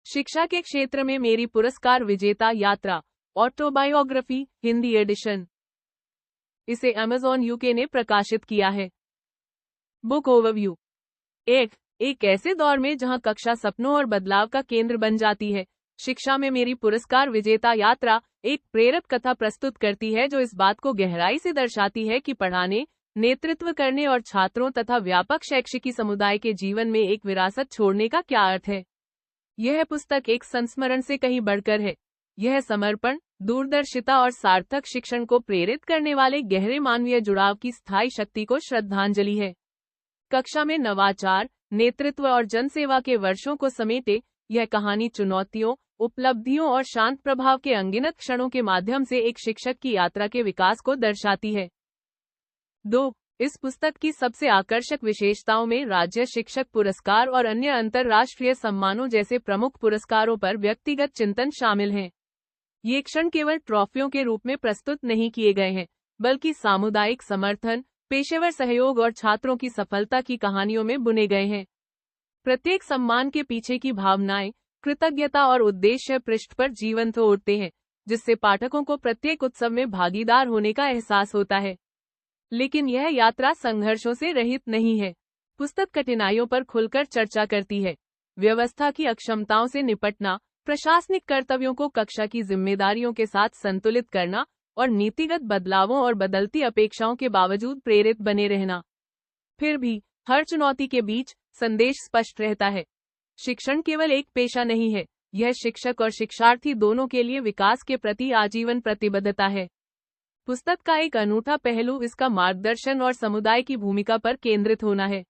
शिक्षा के क्षेत्र में मेरी पुरस्कार विजेता यात्रा, ऑटोबायोग्राफी, हिंदी एडिशन। इसे अमेज़न यूके ने प्रकाशित किया है। Book overview. एक ऐसे दौर में जहां कक्षा सपनों और बदलाव का केंद्र बन जाती है, शिक्षा में मेरी पुरस्कार विजेता यात्रा एक प्रेरक कथा प्रस्तुत करती है जो इस बात को गहराई से दर्शाती है कि पढ़ाने, नेतृत्व करने और छात्रों तथा व्यापक शैक्षिकी समुदाय के जीवन में एक विरासत छोड़ने का क्या अर्थ है। यह पुस्तक एक संस्मरण से कहीं बढ़कर है। यह समर्पण, दूरदर्शिता और सार्थक शिक्षण को प्रेरित करने वाले गहरे मानवीय जुड़ाव की स्थायी शक्ति को श्रद्धांजलि है। कक्षा में नवाचार, नेतृत्व और जनसेवा के वर्षों को समेटे यह कहानी चुनौतियों, उपलब्धियों और शांत प्रभाव के अनगिनत क्षणों के माध्यम से एक शिक्षक की यात्रा के विकास को दर्शाती है। 2. इस पुस्तक की सबसे आकर्षक विशेषताओं में राज्य शिक्षक पुरस्कार और अन्य अंतर्राष्ट्रीय सम्मानों जैसे प्रमुख पुरस्कारों पर व्यक्तिगत चिंतन शामिल हैं। ये क्षण केवल ट्रॉफियों के रूप में प्रस्तुत नहीं किए गए हैं, बल्कि सामुदायिक समर्थन, पेशेवर सहयोग और छात्रों की सफलता की कहानियों में बुने गए हैं। प्रत्येक सम्मान के पीछे की भावनाएं, कृतज्ञता और उद्देश्य पृष्ठ पर जीवंत हो उठते हैं, जिससे पाठकों को प्रत्येक उत्सव में भागीदार होने का एहसास होता है। लेकिन यह यात्रा संघर्षों से रहित नहीं है। पुस्तक कठिनाइयों पर खुलकर चर्चा करती है। व्यवस्था की अक्षमताओं से निपटना, प्रशासनिक कर्तव्यों को कक्षा की जिम्मेदारियों के साथ संतुलित करना और नीतिगत बदलावों और बदलती अपेक्षाओं के बावजूद प्रेरित बने रहना। फिर भी हर चुनौती के बीच संदेश स्पष्ट रहता है। शिक्षण केवल एक पेशा नहीं है, यह शिक्षक और शिक्षार्थी दोनों के लिए विकास के प्रति आजीवन प्रतिबद्धता है। पुस्तक का एक अनूठा पहलू इसका मार्गदर्शन और समुदाय की भूमिका पर केंद्रित होना है।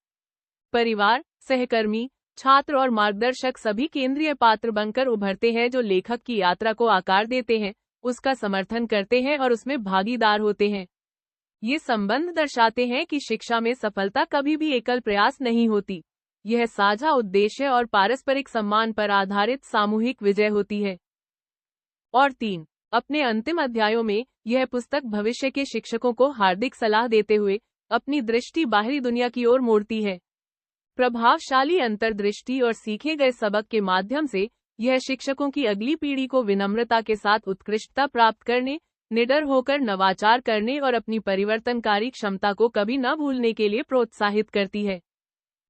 परिवार, सहकर्मी, छात्र और मार्गदर्शक सभी केंद्रीय पात्र बनकर उभरते हैं जो लेखक की यात्रा को आकार देते हैं, उसका समर्थन करते हैं और उसमें भागीदार होते हैं। ये संबंध दर्शाते हैं कि शिक्षा में सफलता कभी भी एकल प्रयास नहीं होती। यह साझा उद्देश्य और पारस्परिक सम्मान पर आधारित सामूहिक विजय होती है। और 3. अपने अंतिम अध्यायों में यह पुस्तक भविष्य के शिक्षकों को हार्दिक सलाह देते हुए अपनी दृष्टि बाहरी दुनिया की ओर मोड़ती है। प्रभावशाली अंतर्दृष्टि और सीखे गए सबक के माध्यम से यह शिक्षकों की अगली पीढ़ी को विनम्रता के साथ उत्कृष्टता प्राप्त करने, निडर होकर नवाचार करने और अपनी परिवर्तनकारी क्षमता को कभी न भूलने के लिए प्रोत्साहित करती है।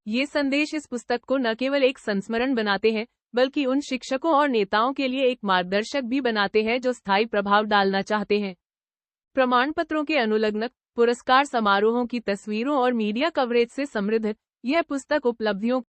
ये संदेश इस पुस्तक को न केवल एक संस्मरण बनाते हैं, बल्कि उन शिक्षकों और नेताओं के लिए एक मार्गदर्शक भी बनाते हैं जो स्थायी प्रभाव डालना चाहते हैं। प्रमाण पत्रों के अनुलग्नक, पुरस्कार समारोहों की तस्वीरों और मीडिया कवरेज से समृद्ध यह पुस्तक उपलब्धियों